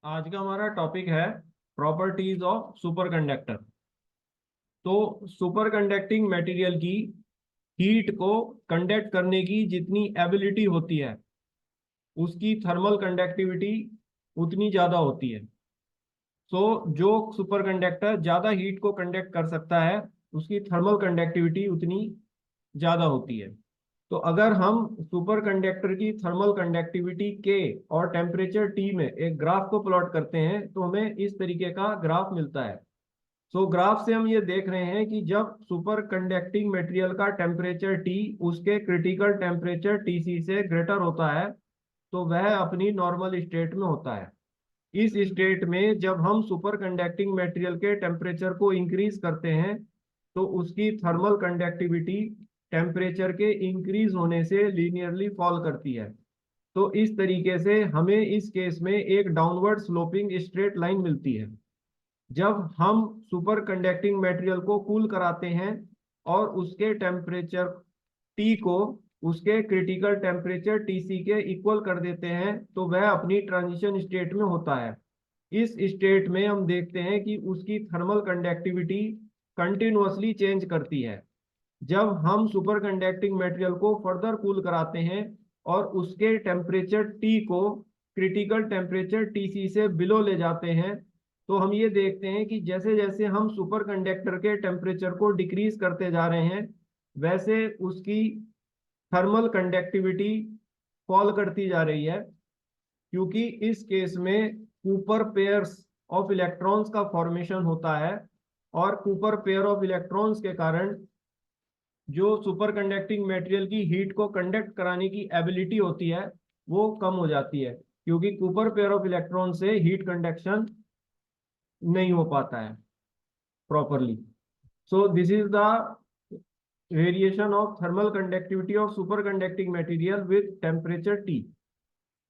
आज का हमारा टॉपिक है प्रॉपर्टीज ऑफ सुपर कंडक्टर। तो सुपर कंडक्टिंग मटेरियल की हीट को कंडक्ट करने की जितनी एबिलिटी होती है उसकी थर्मल कंडक्टिविटी उतनी ज़्यादा होती है। सो जो सुपर कंडक्टर ज़्यादा हीट को कंडक्ट कर सकता है उसकी थर्मल कंडक्टिविटी उतनी ज़्यादा होती है। तो अगर हम सुपर कंडक्टर की थर्मल कंडक्टिविटी के और टेम्परेचर टी में एक ग्राफ को प्लॉट करते हैं तो हमें इस तरीके का ग्राफ मिलता है। सो ग्राफ से हम ये देख रहे हैं कि जब सुपर कंडक्टिंग मटेरियल का टेम्परेचर टी उसके क्रिटिकल टेम्परेचर टीसी से ग्रेटर होता है तो वह अपनी नॉर्मल स्टेट में होता है। इस स्टेट में जब हम सुपर कंडक्टिंग मटेरियल के टेम्परेचर को इंक्रीज करते हैं तो उसकी थर्मल कंडक्टिविटी टेम्परेचर के इंक्रीज होने से लीनियरली फॉल करती है। तो इस तरीके से हमें इस केस में एक डाउनवर्ड स्लोपिंग स्ट्रेट लाइन मिलती है। जब हम सुपर कंडक्टिंग मटेरियल को कूल कराते हैं और उसके टेम्परेचर टी को उसके क्रिटिकल टेम्परेचर टीसी के इक्वल कर देते हैं तो वह अपनी ट्रांजिशन स्टेट में होता है। इस स्टेट में हम देखते हैं कि उसकी थर्मल कंडक्टिविटी कंटिन्यूअसली चेंज करती है। जब हम सुपर कंडक्टिंग मटेरियल को फर्दर कूल कराते हैं और उसके टेम्परेचर टी को क्रिटिकल टेम्परेचर टीसी से बिलो ले जाते हैं तो हम ये देखते हैं कि जैसे जैसे हम सुपर कंडक्टर के टेम्परेचर को डिक्रीज करते जा रहे हैं वैसे उसकी थर्मल कंडक्टिविटी फॉल करती जा रही है, क्योंकि इस केस में कूपर पेयर्स ऑफ इलेक्ट्रॉन्स का फॉर्मेशन होता है और कूपर पेयर ऑफ इलेक्ट्रॉन्स के कारण जो सुपर कंडक्टिंग मटेरियल की हीट को कंडक्ट कराने की एबिलिटी होती है वो कम हो जाती है, क्योंकि कूपर पेयर ऑफ इलेक्ट्रॉन से हीट कंडक्शन नहीं हो पाता है properly. So this is the variation of thermal conductivity of super conducting material with temperature T.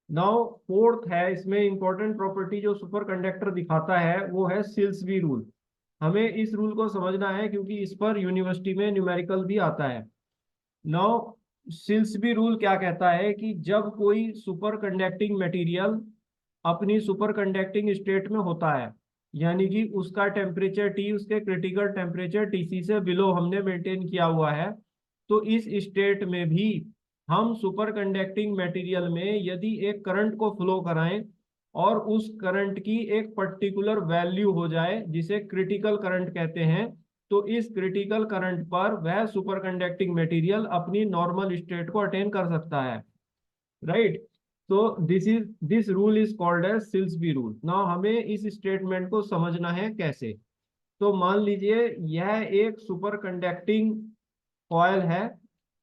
Now fourth है इसमें इंपॉर्टेंट प्रॉपर्टी जो सुपर कंडक्टर दिखाता है वो है सिल्सबी रूल। हमें इस रूल को समझना है क्योंकि इस पर यूनिवर्सिटी में न्यूमेरिकल भी आता है। नाउ सिल्सबी रूल क्या कहता है कि जब कोई सुपर कंडक्टिंग मटेरियल अपनी सुपर कंडक्टिंग स्टेट में होता है, यानी कि उसका टेम्परेचर टी उसके क्रिटिकल टेम्परेचर टीसी से बिलो हमने मेंटेन किया हुआ है, तो इस स्टेट में भी हम सुपर कंडक्टिंग मटेरियल में यदि एक करंट को फ्लो कराएं और उस करंट की एक पर्टिकुलर वैल्यू हो जाए जिसे क्रिटिकल करंट कहते हैं, तो इस क्रिटिकल करंट पर वह सुपर कंडक्टिंग मटेरियल अपनी नॉर्मल स्टेट को अटेन कर सकता है। राइट। तो this rule is called as Silsbee rule. Now हमें इस स्टेटमेंट को समझना है कैसे। तो मान लीजिए यह एक सुपर कंडक्टिंग कॉयल है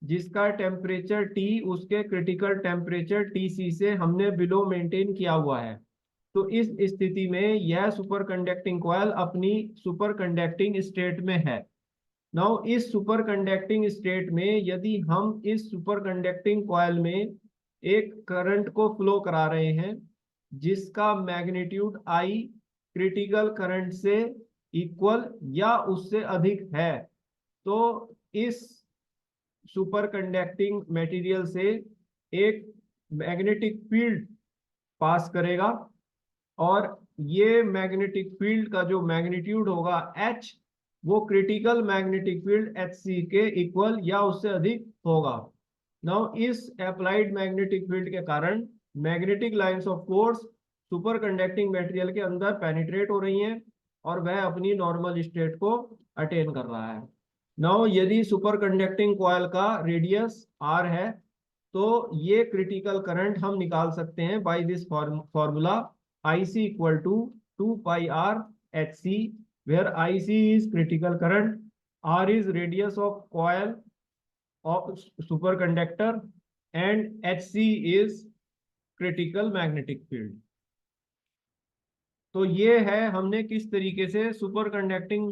जिसका टेम्परेचर टी उसके क्रिटिकल टेम्परेचर टीसी से हमने बिलो मेंटेन किया हुआ है। तो इस स्थिति में यह सुपर कंडक्टिंग कॉयल अपनी सुपर कंडक्टिंग स्टेट में है। नाउ इस सुपर कंडक्टिंग स्टेट में यदि हम इस सुपर कंडक्टिंग कॉयल में एक करंट को फ्लो करा रहे हैं जिसका मैग्नीट्यूड आई क्रिटिकल करंट से इक्वल या उससे अधिक है, तो इस सुपर कंडक्टिंग मटेरियल से एक मैग्नेटिक फील्ड पास करेगा और ये मैग्नेटिक फील्ड का जो मैग्नीट्यूड होगा एच, वो critical magnetic field H C के इक्वल या उससे अधिक होगा। नाउ इस अप्लाइड मैग्नेटिक फील्ड के कारण magnetic lines of force super conducting material के अंदर पेनिट्रेट हो रही हैं और वह अपनी नॉर्मल स्टेट को अटेन कर रहा है। नाउ यदि सुपर कंडक्टिंग कॉयल का रेडियस आर है तो ये क्रिटिकल करंट हम निकाल सकते हैं by this formula IC equal to 2 pi R H C, where IC is critical current, R is radius of coil of superconductor and HC is critical magnetic field। तो ये है हमने किस तरीके से सुपर कंडक्टिंग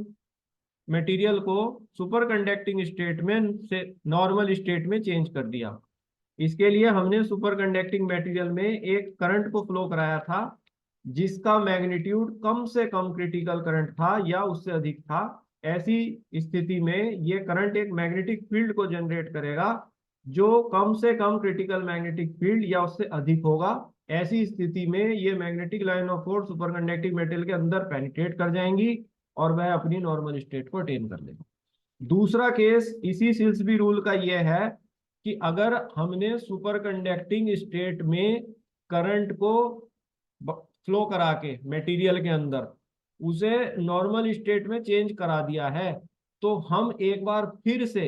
मटेरियल को super conducting state में से नॉर्मल स्टेट में चेंज कर दिया। इसके लिए हमने सुपर कंडक्टिंग मटेरियल में एक करंट को फ्लो कराया था जिसका मैग्नीट्यूड कम से कम क्रिटिकल करंट था या उससे अधिक था। ऐसी स्थिति में ये करंट एक मैग्नेटिक फील्ड को जनरेट करेगा जो कम से कम क्रिटिकल मैग्नेटिक फील्ड या उससे अधिक होगा ऐसी स्थिति में ये magnetic line of force super conducting material के अंदर पेनिट्रेट कर जाएंगी और वह अपनी नॉर्मल स्टेट को अटेन कर लेगा। दूसरा केस इसी सिल्सबी रूल का यह है कि अगर हमने सुपर कंडक्टिंग स्टेट में करंट को फ्लो करा के मटेरियल के अंदर उसे नॉर्मल स्टेट में चेंज करा दिया है, तो हम एक बार फिर से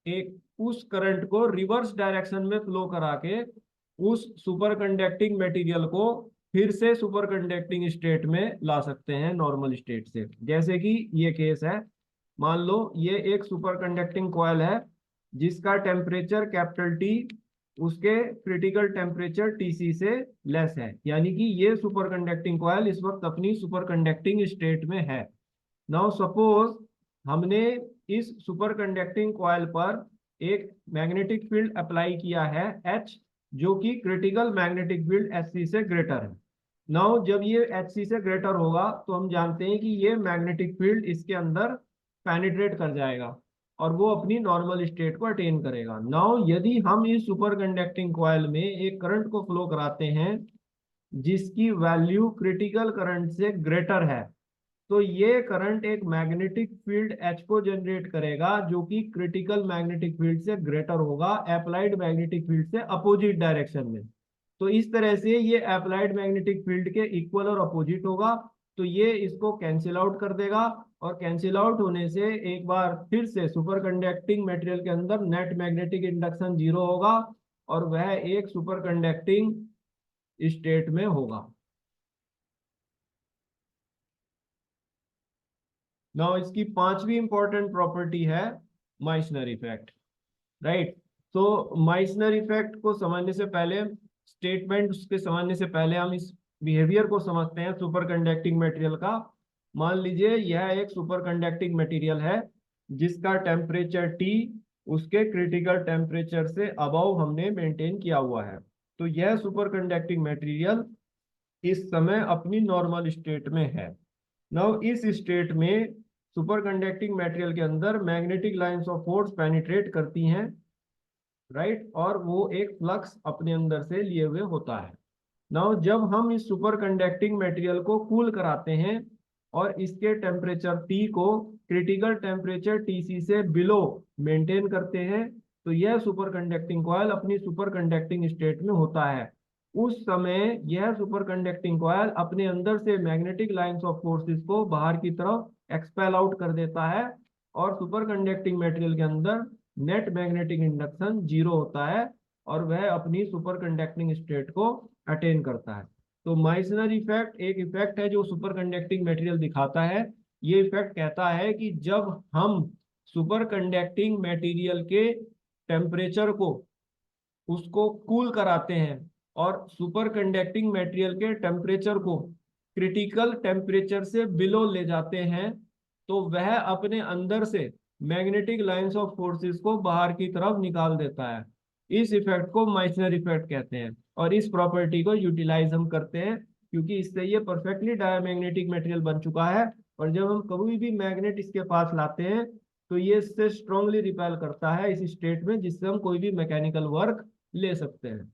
एक उस करंट को रिवर्स डायरेक्शन में फ्लो करा के उस सुपर कंडक्टिंग मटेरियल को फिर से सुपर कंडक्टिंग स्टेट में ला सकते हैं नॉर्मल स्टेट से। जैसे कि ये केस है, मान लो ये एक सुपर कंडक्टिंग कॉइल है जिसका टेम्परेचर कैपिटल टी उसके क्रिटिकल टेम्परेचर टीसी से लेस है, यानी कि ये सुपर कंडक्टिंग कॉइल इस वक्त अपनी सुपर कंडक्टिंग स्टेट में है। नाउ सपोज हमने इस सुपर कंडक्टिंग कॉइल पर एक मैग्नेटिक फील्ड अप्लाई किया है H, जो कि क्रिटिकल मैग्नेटिक फील्ड HC से ग्रेटर है। नाउ जब ये HC से ग्रेटर होगा तो हम जानते हैं कि ये मैग्नेटिक फील्ड इसके अंदर पेनिट्रेट कर जाएगा और वो अपनी नॉर्मल स्टेट को अटेन करेगा। नाउ यदि हम इस सुपर कंडक्टिंग कॉइल में एक करंट को फ्लो कराते हैं जिसकी वैल्यू क्रिटिकल करंट से ग्रेटर है, तो ये करंट एक मैग्नेटिक फील्ड H को जनरेट करेगा जो कि क्रिटिकल मैग्नेटिक फील्ड से ग्रेटर होगा, अप्लाइड मैग्नेटिक फील्ड से अपोजिट डायरेक्शन में। तो इस तरह से ये अप्लाइड मैग्नेटिक फील्ड के इक्वल और अपोजिट होगा, तो ये इसको कैंसिल आउट कर देगा और कैंसिल आउट होने से एक बार फिर से सुपर कंडक्टिंग मटेरियल के अंदर नेट मैग्नेटिक इंडक्शन 0 होगा और वह एक सुपर कंडक्टिंग स्टेट में होगा। नाउ इसकी पांचवी इंपॉर्टेंट प्रॉपर्टी है माइसनर इफेक्ट, राइट। तो माइसनर इफेक्ट को समझने से पहले, स्टेटमेंट उसके समझने से पहले हम इस बिहेवियर को समझते हैं सुपर कंडक्टिंग मटेरियल का। मान लीजिए यह एक सुपर कंडक्टिंग मटेरियल है जिसका टेम्परेचर T उसके क्रिटिकल टेम्परेचर से अबव हमने मेंटेन किया हुआ है। तो यह सुपर कंडक्टिंग मटेरियल इस समय अपनी नॉर्मल स्टेट में है। नाउ इस स्टेट में सुपर कंडक्टिंग मटेरियल के अंदर magnetic lines of force penetrate करती हैं, राइट, और वो एक फ्लक्स अपने अंदर से लिए हुए होता है। नाउ जब हम इस सुपर कंडक्टिंग मटेरियल को कूल कराते हैं और इसके टेम्परेचर T को क्रिटिकल टेम्परेचर TC से बिलो मेंटेन करते हैं, तो यह सुपर कंडक्टिंग कॉइल अपनी सुपर कंडक्टिंग स्टेट में होता है। उस समय यह सुपर कंडक्टिंग कॉइल अपने अंदर से मैग्नेटिक लाइंस ऑफ फोर्सेस को बाहर की तरफ एक्सपेल आउट कर देता है और सुपर कंडक्टिंग मटेरियल के अंदर नेट मैग्नेटिक इंडक्शन 0 होता है और वह अपनी सुपर कंडक्टिंग स्टेट को अटेन करता है। तो माइसनर इफेक्ट एक इफेक्ट है जो सुपर कंडक्टिंग मटेरियल दिखाता है। ये इफेक्ट कहता है कि जब हम सुपर कंडक्टिंग मटेरियल के टेम्परेचर को उसको कूल कराते हैं और सुपर कंडक्टिंग मटेरियल के टेम्परेचर को क्रिटिकल टेम्परेचर से बिलो ले जाते हैं, तो वह अपने अंदर से मैग्नेटिक लाइंस ऑफ फोर्सेस को बाहर की तरफ निकाल देता है। इस इफेक्ट को माइसनर इफेक्ट कहते हैं और इस प्रॉपर्टी को यूटिलाइज हम करते हैं क्योंकि इससे ये परफेक्टली डायमैग्नेटिक मटेरियल बन चुका है और जब हम कभी भी मैग्नेट इसके पास लाते हैं तो ये इससे स्ट्रांगली रिपेल करता है इस स्टेट में, जिससे हम कोई भी मैकेनिकल वर्क ले सकते हैं।